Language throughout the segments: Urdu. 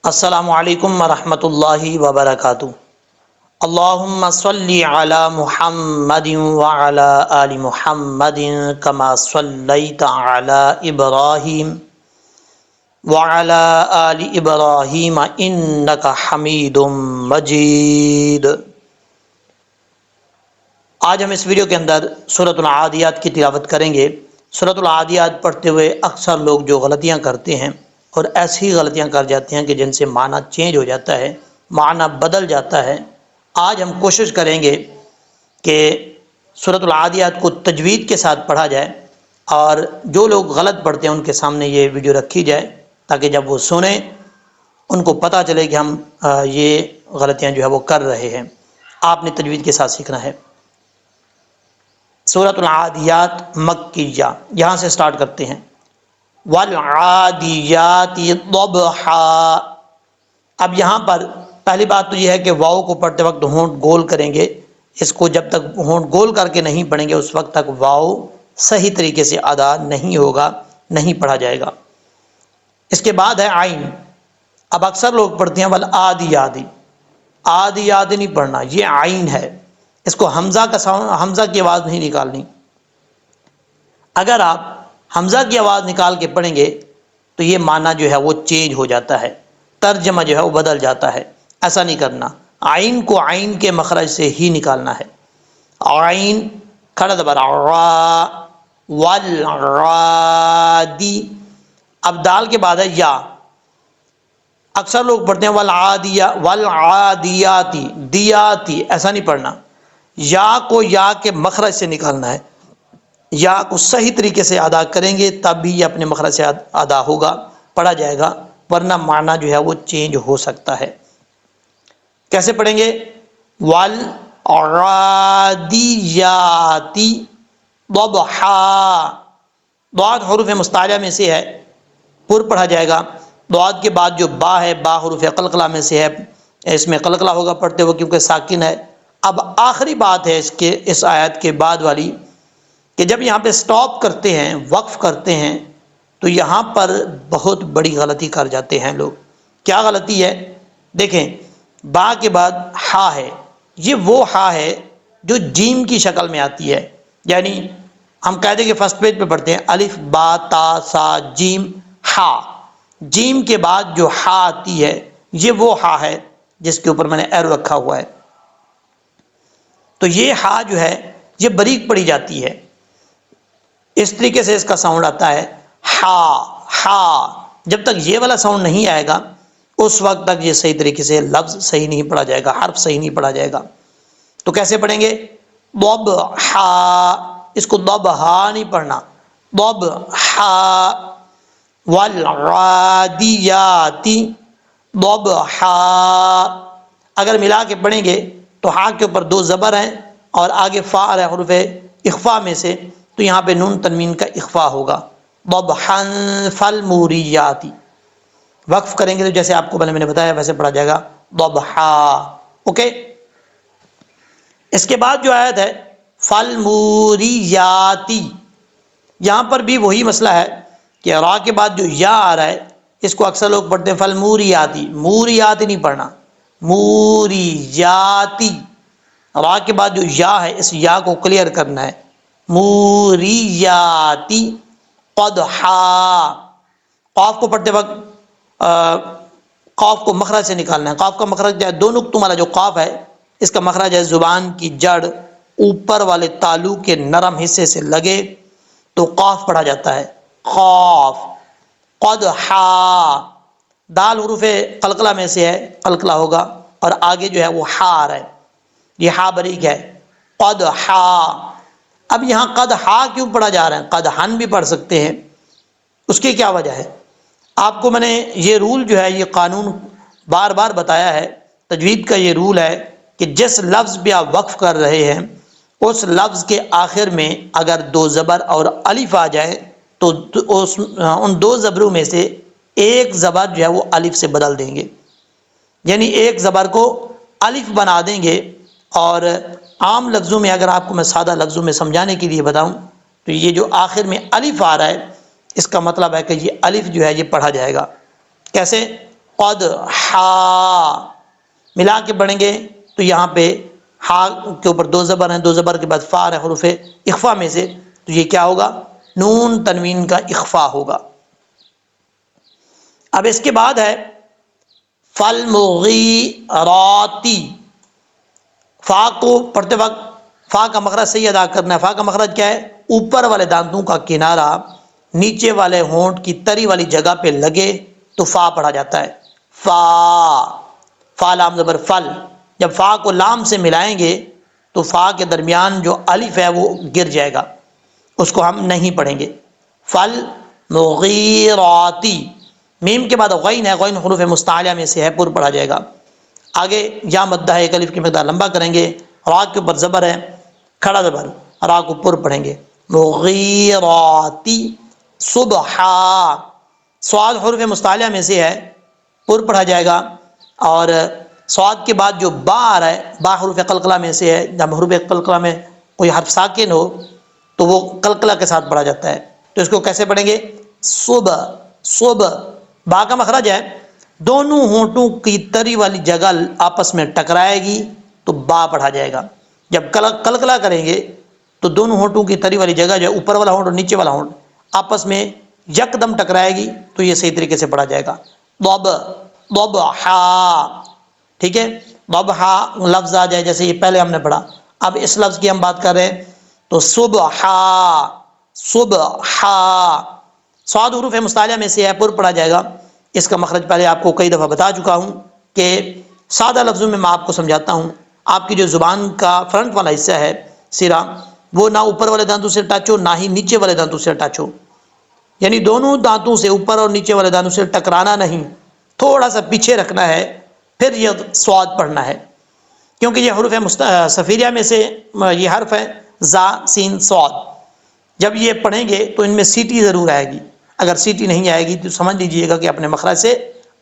السلام علیکم ورحمۃ اللہ وبرکاتہ۔ اللہم صلی علی محمد وعلی آل محمد کما صلیت علی ابراہیم وعلی آل ابراہیم انک حمید مجید۔ آج ہم اس ویڈیو کے اندر سورۃ العادیات کی تلاوت کریں گے۔ سورۃ العادیات پڑھتے ہوئے اکثر لوگ جو غلطیاں کرتے ہیں اور ایسی غلطیاں کر جاتے ہیں کہ جن سے معنی چینج ہو جاتا ہے، معنی بدل جاتا ہے۔ آج ہم کوشش کریں گے کہ سورۃ العادیات کو تجوید کے ساتھ پڑھا جائے، اور جو لوگ غلط پڑھتے ہیں ان کے سامنے یہ ویڈیو رکھی جائے تاکہ جب وہ سنیں ان کو پتہ چلے کہ ہم یہ غلطیاں جو ہے وہ کر رہے ہیں۔ آپ نے تجوید کے ساتھ سیکھنا ہے۔ سورۃ العادیات مکیہ، یہاں سے سٹارٹ کرتے ہیں۔ والعادیات ضبحا۔ اب یہاں پر پہلی بات تو یہ ہے کہ واؤ کو پڑھتے وقت ہونٹ گول کریں گے۔ اس کو جب تک ہونٹ گول کر کے نہیں پڑھیں گے اس وقت تک واؤ صحیح طریقے سے ادا نہیں ہوگا، نہیں پڑھا جائے گا۔ اس کے بعد ہے عین۔ اب اکثر لوگ پڑھتے ہیں والعادیات، عادیات نہیں پڑھنا، یہ عین ہے، اس کو حمزہ کی آواز نہیں نکالنی۔ اگر آپ حمزہ کی آواز نکال کے پڑھیں گے تو یہ معنی جو ہے وہ چینج ہو جاتا ہے، ترجمہ جو ہے وہ بدل جاتا ہے۔ ایسا نہیں کرنا، عین کو عین کے مخرج سے ہی نکالنا ہے۔ عین کھڑا زبر را، والعادی۔ اب دال کے بعد ہے یا۔ اکثر لوگ پڑھتے ہیں والعادیاتی، دیاتی، ایسا نہیں پڑھنا، یا کو یا کے مخرج سے نکالنا ہے۔ یا کو صحیح طریقے سے ادا کریں گے تب بھی یہ اپنے مخرج سے ادا ہوگا، پڑھا جائے گا، ورنہ معنی جو ہے وہ چینج ہو سکتا ہے۔ کیسے پڑھیں گے؟ والعادیات ضبحا۔ ضاد حروف مستعلیٰ میں سے ہے، پر پڑھا جائے گا۔ ضاد کے بعد جو با ہے، با حروف قلقلہ میں سے ہے، اس میں قلقلہ ہوگا پڑھتے ہوئے کیونکہ ساکن ہے۔ اب آخری بات ہے اس آیت کے بعد والی کہ جب یہاں پہ سٹاپ کرتے ہیں، وقف کرتے ہیں، تو یہاں پر بہت بڑی غلطی کر جاتے ہیں لوگ۔ کیا غلطی ہے؟ دیکھیں، با کے بعد ہا ہے، یہ وہ ہا ہے جو جیم کی شکل میں آتی ہے، یعنی ہم قاعدے کے فرسٹ پیج پہ پڑھتے ہیں الف با تا سا جیم ہا۔ جیم کے بعد جو ہا آتی ہے یہ وہ ہا ہے جس کے اوپر میں نے ایرو رکھا ہوا ہے۔ تو یہ ہا جو ہے یہ باریک پڑی جاتی ہے، اس طریقے سے اس کا ساؤنڈ آتا ہے ہا ہا۔ جب تک یہ والا ساؤنڈ نہیں آئے گا اس وقت تک یہ صحیح طریقے سے لفظ صحیح نہیں پڑھا جائے گا، حرف صحیح نہیں پڑھا جائے گا۔ تو کیسے پڑھیں گے؟ ضبحا، اس کو ضبحا نہیں پڑھنا، ضبحا۔ والعادیات ضبحا۔ اگر ملا کے پڑھیں گے تو ہا کے اوپر دو زبر ہیں اور آگے فا ہے حروف اخفا میں سے، تو یہاں پہ نون تنوین کا اخفا ہوگا۔ ضبحا فالموریات۔ وقف کریں گے تو جیسے آپ کو میں نے بتایا ویسے پڑھا جائے گا ضبحا۔ اوکے، اس کے بعد جو آیت ہے فالموریاتی، یہاں پر بھی وہی مسئلہ ہے کہ را کے بعد جو یا آ رہا ہے اس کو اکثر لوگ پڑھتے ہیں فالموریاتی، موریاتی نہیں پڑھنا، موریاتی۔ را کے بعد جو یا ہے اس یا کو کلیئر کرنا ہے، موریاتی قدحا۔ قاف کو پڑھتے وقت قاف کو مخرج سے نکالنا ہے۔ قاف کا مخرج جو ہے دو نقطوں والا جو قاف ہے اس کا مخرج ہے زبان کی جڑ اوپر والے تالو کے نرم حصے سے لگے تو قاف پڑھا جاتا ہے، قاف۔ قدحا، دال حروف قلقلہ میں سے ہے، قلقلہ ہوگا، اور آگے جو ہے وہ ہا آ رہا ہے، یہ ہا باریک ہے، قدحا۔ اب یہاں قدحا کیوں پڑھا جا رہا ہے؟ قدحن بھی پڑھ سکتے ہیں، اس کی کیا وجہ ہے؟ آپ کو میں نے یہ رول جو ہے، یہ قانون بار بار بتایا ہے، تجوید کا یہ رول ہے کہ جس لفظ پہ آپ وقف کر رہے ہیں اس لفظ کے آخر میں اگر دو زبر اور الف آ جائے تو ان دو زبروں میں سے ایک زبر جو ہے وہ الف سے بدل دیں گے، یعنی ایک زبر کو الف بنا دیں گے۔ اور عام لفظوں میں اگر آپ کو میں سادہ لفظوں میں سمجھانے کے لیے بتاؤں تو یہ جو آخر میں الف آ رہا ہے اس کا مطلب ہے کہ یہ الف جو ہے یہ پڑھا جائے گا۔ کیسے؟ قد ہا ملا کے پڑھیں گے تو یہاں پہ ہا کے اوپر دو زبر ہیں، دو زبر کے بعد فا ہے حروف اخفا میں سے، تو یہ کیا ہوگا؟ نون تنوین کا اخفا ہوگا۔ اب اس کے بعد ہے فالمغیراتی، فا کو پڑھتے وقت فا کا مخرج صحیح ادا کرنا ہے۔ فا کا مخرج کیا ہے؟ اوپر والے دانتوں کا کنارہ نیچے والے ہونٹ کی تری والی جگہ پہ لگے تو فا پڑھا جاتا ہے۔ فا، فا لام زبر فل، جب فا کو لام سے ملائیں گے تو فا کے درمیان جو الف ہے وہ گر جائے گا، اس کو ہم نہیں پڑھیں گے۔ فل مغیراتی، میم کے بعد غین ہے، غین حروف مستعلیہ میں سے ہے، پر پڑھا جائے گا۔ آگے یا مدہ ہے، ایک الف کی مقدار لمبا کریں گے، را کے اوپر زبر ہے، کھڑا زبر، را کو پر پڑھیں گے۔ مغیراتی صبحا، صاد حروف مستعلیہ میں سے ہے، پر پڑھا جائے گا۔ اور صاد کے بعد جو با آ رہا ہے، با حروف قلقلہ میں سے ہے، جب حروف قلقلہ میں کوئی حرف ساکن ہو تو وہ قلقلہ کے ساتھ پڑھا جاتا ہے، تو اس کو کیسے پڑھیں گے؟ صبح، صبح، با کا مخرج ہے، دونوں ہونٹوں کی تری والی جگہ آپس میں ٹکرائے گی تو با پڑھا جائے گا۔ جب قلقلہ کریں گے تو دونوں ہونٹوں کی تری والی جگہ جو ہے، اوپر والا ہونٹ اور نیچے والا ہونٹ آپس میں یکدم ٹکرائے گی تو یہ صحیح طریقے سے پڑھا جائے گا۔ ضب، ضبحا، ٹھیک ہے، ضبحا لفظ آ جائے جیسے یہ پہلے ہم نے پڑھا، اب اس لفظ کی ہم بات کر رہے ہیں تو صبحا، صبحا، صاد حروف مستعلیہ میں سے ہے، پر پڑھا جائے گا۔ اس کا مخرج پہلے آپ کو کئی دفعہ بتا چکا ہوں کہ سادہ لفظوں میں آپ کو سمجھاتا ہوں۔ آپ کی جو زبان کا فرنٹ والا حصہ ہے سرا، وہ نہ اوپر والے دانتوں سے ٹچ ہو، نہ ہی نیچے والے دانتوں سے ٹچ ہو، یعنی دونوں دانتوں سے اوپر اور نیچے والے دانتوں سے ٹکرانا نہیں، تھوڑا سا پیچھے رکھنا ہے، پھر یہ سواد پڑھنا ہے، کیونکہ یہ حروف صفیریہ میں سے یہ حرف ہے، زا سین صاد، جب یہ پڑھیں گے تو ان میں سیٹی ضرور آئے گی، اگر سیٹی نہیں آئے گی تو سمجھ لیجئے گا کہ اپنے مخرج سے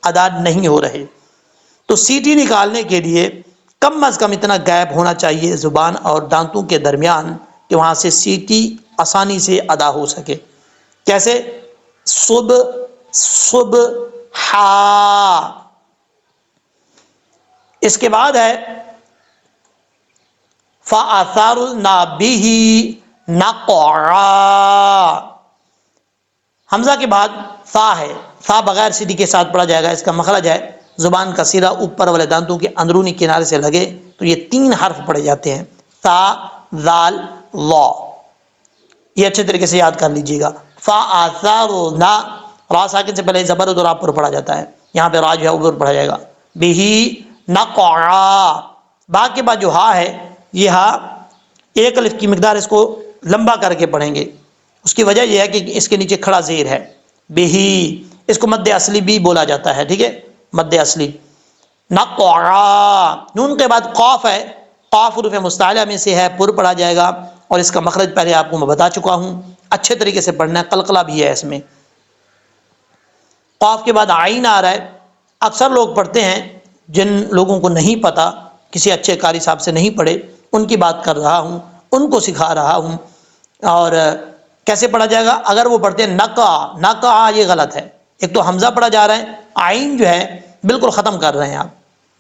ادا نہیں ہو رہے۔ تو سیٹی نکالنے کے لیے کم از کم اتنا گیپ ہونا چاہیے زبان اور دانتوں کے درمیان کہ وہاں سے سیٹی آسانی سے ادا ہو سکے۔ کیسے؟ صبح، صبح، ہا۔ اس کے بعد ہے فَأَثَرْنَ بِهِ نَقْعًا، حمزہ کے بعد فا ہے، فا بغیر سیٹی کے ساتھ پڑھا جائے گا۔ اس کا مخرج ہے زبان کا سیرا اوپر والے دانتوں کے اندرونی کنارے سے لگے تو یہ تین حرف پڑھے جاتے ہیں، تا، ذال، وا، یہ اچھے طریقے سے یاد کر لیجئے گا۔ فَأَثَرْنَ، را ساکن سے پہلے زبر اور را پر پڑھا جاتا ہے، یہاں پہ را جو ہے اوپر پڑھا جائے گا۔ بِهِ نَقْعًا، با کے بعد جو ہا ہے، یہ ہا ایک الف کی مقدار اس کو لمبا کر کے پڑھیں گے، اس کی وجہ یہ ہے کہ اس کے نیچے کھڑا زیر ہے، بہی، اس کو مد اصلی بھی بولا جاتا ہے، ٹھیک ہے، مد اصلی۔ نقعا، نون کے بعد قاف ہے، قاف حروف مستعلیہ میں سے ہے، پر پڑھا جائے گا، اور اس کا مخرج پہلے آپ کو میں بتا چکا ہوں، اچھے طریقے سے پڑھنا ہے، قلقلہ بھی ہے اس میں۔ قاف کے بعد عین آ رہا ہے، اکثر لوگ پڑھتے ہیں، جن لوگوں کو نہیں پتا، کسی اچھے قاری صاحب سے نہیں پڑھے، ان کی بات کر رہا ہوں، ان کو سکھا رہا ہوں۔ اور کیسے پڑھا جائے گا؟ اگر وہ پڑھتے ہیں نقا، نقا، یہ غلط ہے، ایک تو حمزہ پڑھا جا رہا ہے، عین جو ہے بالکل ختم کر رہے ہیں آپ،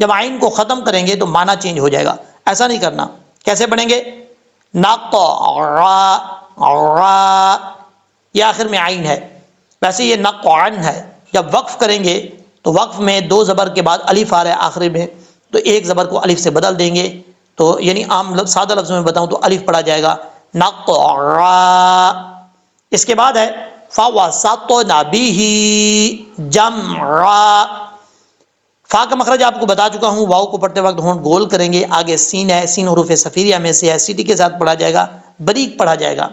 جب عین کو ختم کریں گے تو معنی چینج ہو جائے گا، ایسا نہیں کرنا۔ کیسے پڑھیں گے؟ نقا، یہ آخر میں عین ہے، ویسے یہ نقعن ہے، جب وقف کریں گے تو وقف میں دو زبر کے بعد الف آ رہا ہے آخری میں، تو ایک زبر کو الف سے بدل دیں گے، تو یعنی عام سادہ لفظوں میں بتاؤں تو الف پڑھا جائے گا، نقعا۔ اس کے بعد ہے فَوَسَطْنَ بِهِ جَمْعًا، فا کا مخرج آپ کو بتا چکا ہوں، واؤ کو پڑھتے وقت ہونٹ گول کریں گے، آگے سین ہے، سین حروف صفیریہ میں سے ہے، سیٹی کے ساتھ پڑھا جائے گا، باریک پڑھا جائے گا۔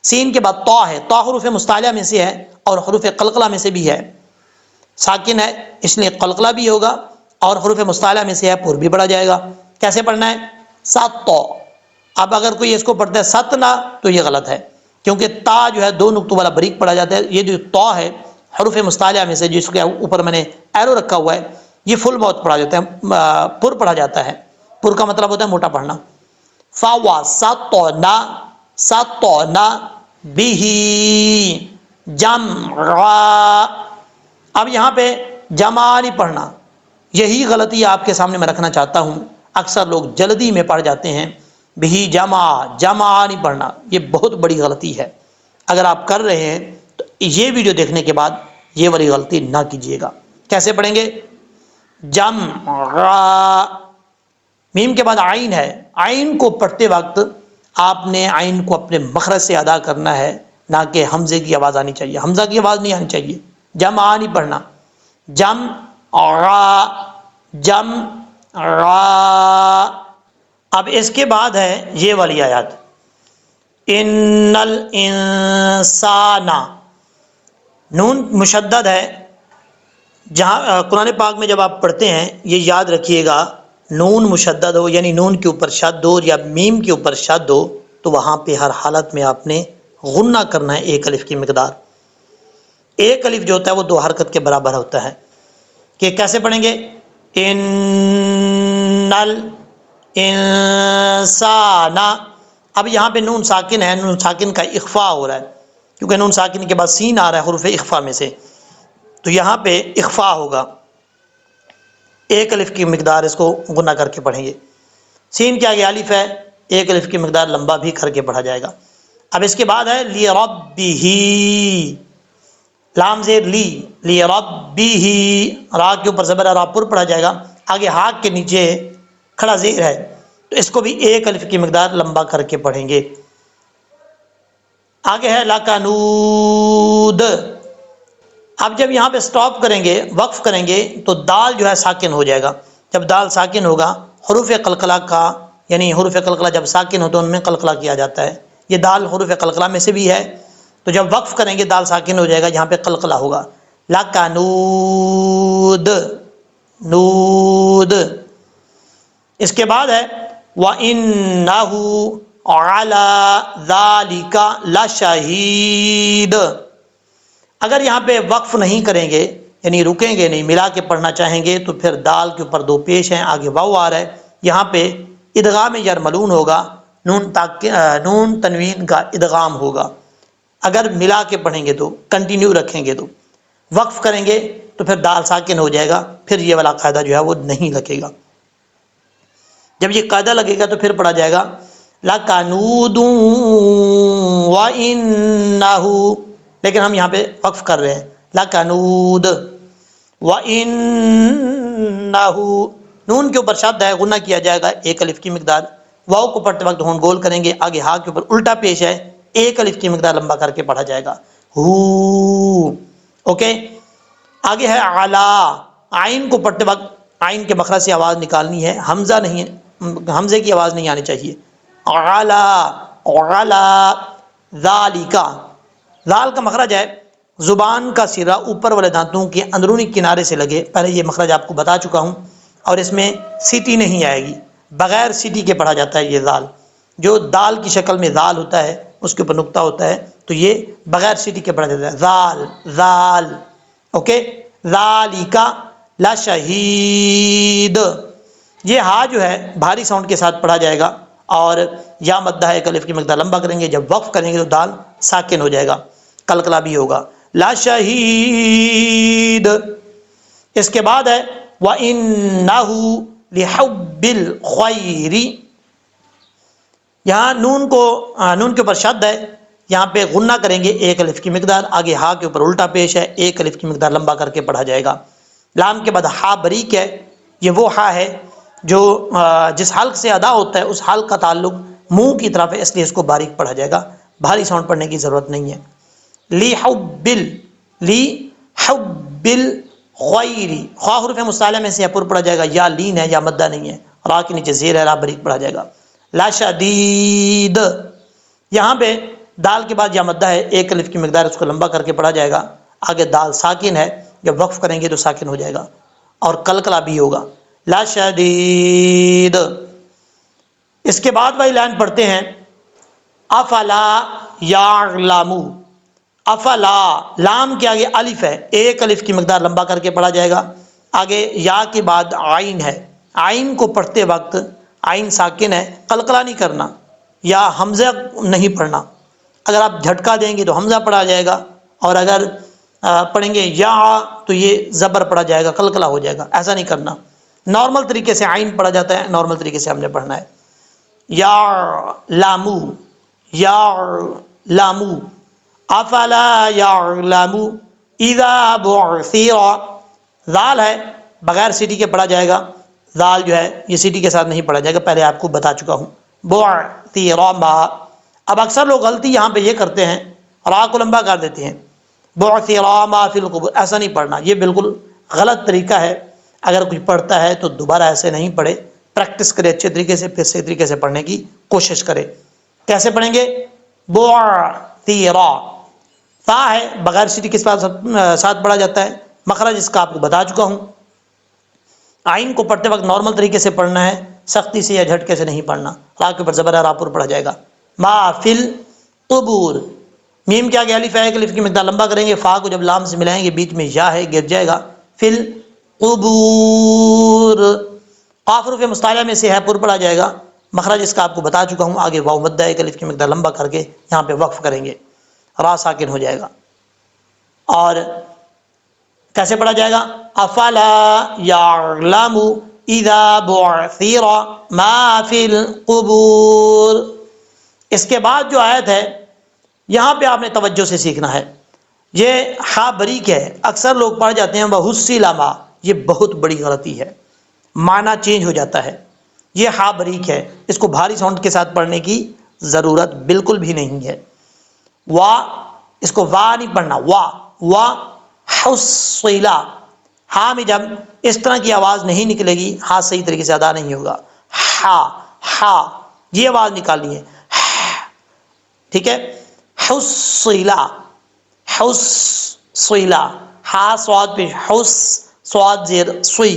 سین کے بعد طا ہے، طا حروف مستعلیہ میں سے ہے اور حروف قلقلہ میں سے بھی ہے، ساکن ہے اس لیے قلقلہ بھی ہوگا، اور حروف مستعلیہ میں سے ہے، پر بھی پڑھا جائے گا۔ کیسے پڑھنا ہے؟ سات، اب اگر کوئی اس کو پڑھتا ہے ستنا تو یہ غلط ہے، کیونکہ تا جو ہے دو نقطوں والا باریک پڑھا جاتا ہے، یہ جو طا ہے حروف مستعلیہ میں سے جس کے اوپر میں نے ایرو رکھا ہوا ہے، یہ فل موت پڑھا جاتا ہے، پر پڑھا جاتا ہے، پر کا مطلب ہوتا ہے موٹا پڑھنا۔ فَوَسَطْنَ بِهِ جَمْعًا، اب یہاں پہ جمع نہیں پڑھنا، یہی غلطی آپ کے سامنے میں رکھنا چاہتا ہوں۔ اکثر لوگ جلدی میں پڑھ جاتے ہیں بھی جمع نہیں پڑھنا، یہ بہت بڑی غلطی ہے۔ اگر آپ کر رہے ہیں تو یہ ویڈیو دیکھنے کے بعد یہ والی غلطی نہ کیجیے گا۔ کیسے پڑھیں گے؟ جمع، میم کے بعد عین ہے، عین کو پڑھتے وقت آپ نے عین کو اپنے مخرج سے ادا کرنا ہے، نہ کہ حمزے کی آواز آنی چاہیے، حمزہ کی آواز نہیں آنی چاہیے۔ جمع نہیں پڑھنا، جمع۔ اب اس کے بعد ہے یہ والی آیات، ان الانسان، نون مشدد ہے۔ جہاں قرآن پاک میں جب آپ پڑھتے ہیں یہ یاد رکھیے گا، نون مشدد ہو یعنی نون کے اوپر شد ہو یا میم کے اوپر شد ہو تو وہاں پہ ہر حالت میں آپ نے غنہ کرنا ہے ایک الف کی مقدار۔ ایک الف جو ہوتا ہے وہ دو حرکت کے برابر ہوتا ہے۔ کہ کیسے پڑھیں گے؟ ان الانسان، اب یہاں پہ نون ساکن ہے، نون ساکن کا اخفاء ہو رہا ہے کیونکہ نون ساکن کے بعد سین آ رہا ہے حروف اخفاء میں سے، تو یہاں پہ اخفاء ہوگا، ایک الف کی مقدار اس کو غنہ کر کے پڑھیں گے۔ سین کے آگے الف ہے، ایک الف کی مقدار لمبا بھی کر کے پڑھا جائے گا۔ اب اس کے بعد ہے لِرَبِّهِ، لام زیر لِرَبِّهِ، را کے اوپر زبر را پر پڑھا جائے گا، آگے ہاء کے نیچے کھڑا زیر ہے تو اس کو بھی ایک الف کی مقدار لمبا کر کے پڑھیں گے۔ آگے ہے لَكَنُودَ، اب جب یہاں پہ سٹاپ کریں گے، وقف کریں گے تو دال جو ہے ساکن ہو جائے گا۔ جب دال ساکن ہوگا، حروف قلقلہ کا یعنی حروف قلقلہ جب ساکن ہو تو ان میں قلقلہ کیا جاتا ہے، یہ دال حروف قلقلہ میں سے بھی ہے، تو جب وقف کریں گے دال ساکن ہو جائے گا، یہاں پہ قلقلہ ہوگا، لَكَنُودَ، نود۔ اس کے بعد ہے وَإِنَّهُ عَلَى ذَلِكَ لَشَهِيدٌ، اگر یہاں پہ وقف نہیں کریں گے یعنی رکیں گے نہیں، ملا کے پڑھنا چاہیں گے تو پھر دال کے اوپر دو پیش ہیں، آگے واو آ رہا ہے، یہاں پہ ادغام یرملون ہوگا، نون تنوین کا ادغام ہوگا۔ اگر ملا کے پڑھیں گے تو کنٹینیو رکھیں گے، تو وقف کریں گے تو پھر دال ساکن ہو جائے گا، پھر یہ والا قاعدہ جو ہے وہ نہیں لگے گا۔ جب یہ قاعدہ لگے گا تو پھر پڑھا جائے گا لَكَنُودٌ وَإِنَّهُ، لیکن ہم یہاں پہ وقف کر رہے ہیں، لَكَنُود وَإِنَّهُ، نون کے اوپر شد ہے، غنہ کیا جائے گا ایک الف کی مقدار، واو کو پڑھتے وقت ہون گول کریں گے، آگے ہاں کے اوپر الٹا پیش ہے، ایک الف کی مقدار لمبا کر کے پڑھا جائے گا، ہو۔ اوکے، آگے ہے علا، عین کو پڑھتے وقت عین کے مخرج سے آواز نکالنی ہے، حمزہ نہیں، حمزے کی آواز نہیں آنی چاہیے۔ علا، علا ذالک، ذال کا مخرج ہے، زبان کا سرا اوپر والے دانتوں کے اندرونی کنارے سے لگے، پہلے یہ مخرج آپ کو بتا چکا ہوں، اور اس میں سیٹی نہیں آئے گی، بغیر سیٹی کے پڑھا جاتا ہے یہ ذال، جو دال کی شکل میں ذال ہوتا ہے اس کے اوپر نقطہ ہوتا ہے تو یہ بغیر سیٹی کے پڑھا جاتا ہے، ذال ذال۔ اوکے، ذالک لشہید، یہ ہا جو ہے بھاری ساؤنڈ کے ساتھ پڑھا جائے گا، اور یا مدہ ایک الف کی مقدار لمبا کریں گے، جب وقف کریں گے تو دال ساکن ہو جائے گا، قلقلہ بھی ہوگا، لشہید۔ اس کے بعد ہے وَإِنَّهُ لِحُبِّ الْخَيْرِ، یہاں نون کے اوپر شد ہے، یہاں پہ غنہ کریں گے ایک الف کی مقدار، آگے ہا کے اوپر الٹا پیش ہے، ایک الف کی مقدار لمبا کر کے پڑھا جائے گا۔ لام کے بعد ہا بریک ہے، یہ وہ ہا ہے جو جس حلق سے ادا ہوتا ہے اس حلق کا تعلق منہ کی طرف ہے، اس لیے اس کو باریک پڑھا جائے گا، بھاری ساؤنڈ پڑھنے کی ضرورت نہیں ہے۔ لِحُبِّ الْخَيْرِ، خواہ حروف مستعلیٰ میں سے پر پڑھا جائے گا، یا لین ہے یا مدہ نہیں ہے، را کے نیچے زیر ہے، را بریک پڑھا جائے گا۔ لَشَدِيدٌ، یہاں پہ دال کے بعد یا مدہ ہے، ایک الف کی مقدار اس کو لمبا کر کے پڑھا جائے گا، آگے دال ساکن ہے، جب وقف کریں گے تو ساکن ہو جائے گا، اور قلقلہ بھی ہوگا، لَشَدِيدٌ۔ اس کے بعد وہی لائن پڑھتے ہیں افلا یعلم، افلا، لام کے آگے الف ہے، ایک الف کی مقدار لمبا کر کے پڑھا جائے گا، آگے یا کے بعد عین ہے، عین کو پڑھتے وقت عین ساکن ہے، قلقلہ نہیں کرنا یا حمزہ نہیں پڑھنا، اگر آپ جھٹکا دیں گے تو حمزہ پڑھا جائے گا، اور اگر پڑھیں گے یا تو یہ زبر پڑھا جائے گا، قلقلہ ہو جائے گا، ایسا نہیں کرنا. نارمل طریقے سے عین پڑھا جاتا ہے، نارمل طریقے سے ہم نے پڑھنا ہے. یا لامو، یا لامو، افلا یعلمو اذا بعثر. ذال ہے، بغیر سیٹی کے پڑھا جائے گا. ذال جو ہے یہ سیٹی کے ساتھ نہیں پڑھا جائے گا، پہلے آپ کو بتا چکا ہوں. بعثر ما. اب اکثر لوگ غلطی یہاں پہ یہ کرتے ہیں، را کو لمبا کر دیتے ہیں. بعثر ما فی القبور، ایسا نہیں پڑھنا، یہ بالکل غلط طریقہ ہے. اگر کچھ پڑھتا ہے تو دوبارہ ایسے نہیں پڑھے، پریکٹس کرے اچھے طریقے سے، پھر صحیح طریقے سے پڑھنے کی کوشش کرے. کیسے پڑھیں گے؟ بعثر. تا ہے، بغیر سیٹی کے ساتھ پڑھا جاتا ہے. مخرج اس کا آپ کو بتا چکا ہوں. آئین کو پڑھتے وقت نارمل طریقے سے پڑھنا ہے، سختی سے یا جھٹکے سے نہیں پڑھنا. را کے اوپر زبر ہے، راپور پڑھا جائے گا. ما فی القبور. میم کیا گیا، الف ہے، الف کی مقدار لمبا کریں گے. فا کو جب لام سے ملائیں گے بیچ میں یا ہے، گر جائے گا. فی القبور. قاف حروف مستعلیہ میں سے ہے، پر پڑھا جائے گا. مخرج اس کا آپ کو بتا چکا ہوں. آگے واو مدہ ہے، الف کی مقدار لمبا کر کے یہاں پہ وقف کریں گے، را ساکن ہو جائے گا. اور کیسے پڑھا جائے گا؟ افلا یعلم اذا بعثر ما فی القبور. اس کے بعد جو آیت ہے یہاں پہ آپ نے توجہ سے سیکھنا ہے. یہ ہا بریک ہے، اکثر لوگ پڑھ جاتے ہیں وحصل ما. یہ بہت بڑی غلطی ہے، معنی چینج ہو جاتا ہے. یہ ہا بریک ہے، اس کو بھاری ساؤنڈ کے ساتھ پڑھنے کی ضرورت بالکل بھی نہیں ہے. وا، اس کو وا نہیں پڑھنا، وا حصیلا. ہاں میں جب اس طرح کی آواز نہیں نکلے گی، ہاں صحیح طریقے سے ادا نہیں ہوگا. ہا یہ آواز نکالنی ہے، ٹھیک ہے. حصیلا، حصیلا. ہا سواد پہ حس، سواد زیر سوئی.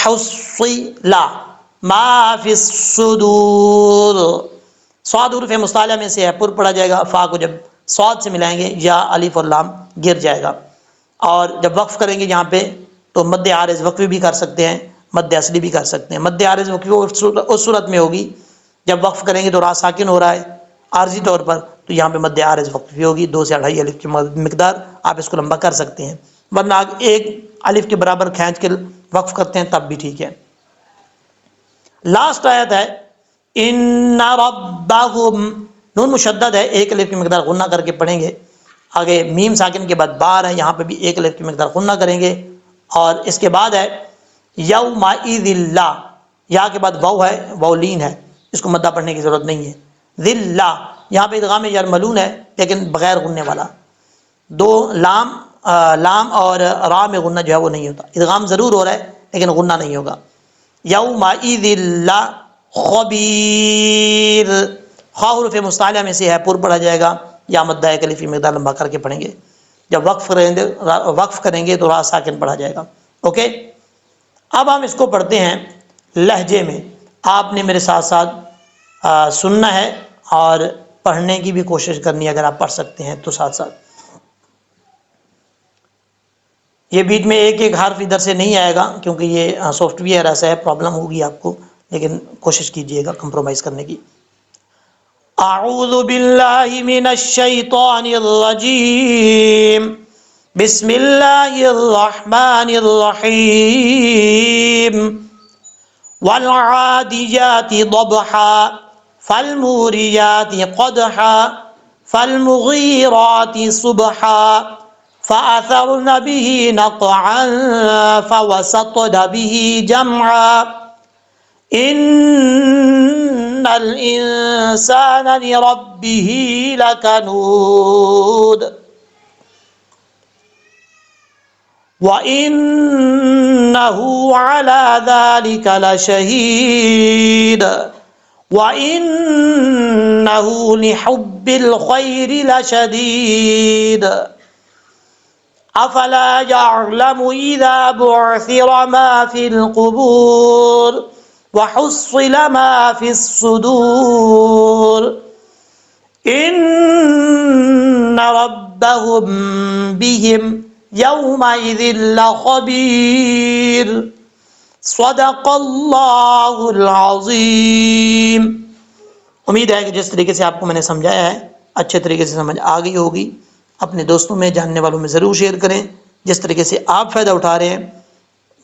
حصیلا ما فی الصدور. سواد حروف مستعلیہ میں سے ہے، پر پڑھا جائے گا. فا کو جب سواد سے ملائیں گے یا الف اور لام گر جائے گا. اور جب وقف کریں گے یہاں پہ تو مد عارض وقفی بھی کر سکتے ہیں، مد اصلی بھی کر سکتے ہیں. مد عارض وقفی اس صورت میں ہوگی جب وقف کریں گے تو را ساکن ہو رہا ہے عارضی طور پر، تو یہاں پہ مد عارض وقفی ہوگی. 2 سے 2.5 الف کی مقدار، آپ اس کو لمبا کر سکتے ہیں. ورنہ ایک الف کے برابر کھینچ کے وقف کرتے ہیں تب بھی ٹھیک ہے. لاسٹ آیت ہے ان ربهم. نون مشدد ہے، 1 الف کی مقدار غنہ کر کے پڑھیں گے. آگے میم ساکن کے بعد بار ہے، یہاں پہ بھی 1 الف کی مقدار غنہ کریں گے. اور اس کے بعد ہے یومئذ اللہ. یا کے بعد واو ہے، واو لین ہے، اس کو مدہ پڑھنے کی ضرورت نہیں ہے. ذلہ، یہاں پہ ادغام یرملون ہے لیکن بغیر غننے والا. 2 لام اور را میں غنہ جو ہے وہ نہیں ہوتا. ادغام ضرور ہو رہا ہے لیکن غنہ نہیں ہوگا. یومئذ اللہ خبیر. خا حروف مستعلیہ میں سے ہے، پر پڑھا جائے گا یا مدہ الف کی مقدار لمبا کر کے پڑھیں گے. جب وقف کریں گے تو را ساکن پڑھا جائے گا. اوکے، اب ہم اس کو پڑھتے ہیں لہجے میں. آپ نے میرے ساتھ ساتھ سننا ہے اور پڑھنے کی بھی کوشش کرنی ہے، اگر آپ پڑھ سکتے ہیں تو ساتھ ساتھ. یہ بیچ میں ایک ایک حرف ادھر سے نہیں آئے گا کیونکہ یہ سافٹ ویئر ایسا ہے، پرابلم ہوگی آپ کو، لیکن کوشش کیجئے گا کمپرومائز کرنے کی. اعوذ باللہ من الشیطان الرجیم، بسم اللہ الرحمن الرحیم. والعادیات ضبحا فالموریات قدحا فالمغیرات صبحا فأثرن به نقعا فوسطن به جمعا ان الانسان لربه لکنود وَإِنَّهُ عَلَى ذَلِكَ لَشَهِيدٌ وَإِنَّهُ لِحُبِّ الْخَيْرِ لَشَدِيدٌ أَفَلَا يَعْلَمُ إِذَا بُعْثِرَ مَا فِي الْقُبُورِ وَحُصِّلَ مَا فِي الصُّدُورِ إِنَّ رَبَّهُمْ بِهِمْ یومئذ لخبیر. صدق اللہ العظیم. امید ہے کہ جس طریقے سے آپ کو میں نے سمجھایا ہے اچھے طریقے سے سمجھ آ گئی ہوگی. اپنے دوستوں میں، جاننے والوں میں ضرور شیئر کریں. جس طریقے سے آپ فائدہ اٹھا رہے ہیں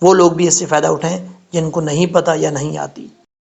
وہ لوگ بھی اس سے فائدہ اٹھائیں جن کو نہیں پتہ یا نہیں آتی.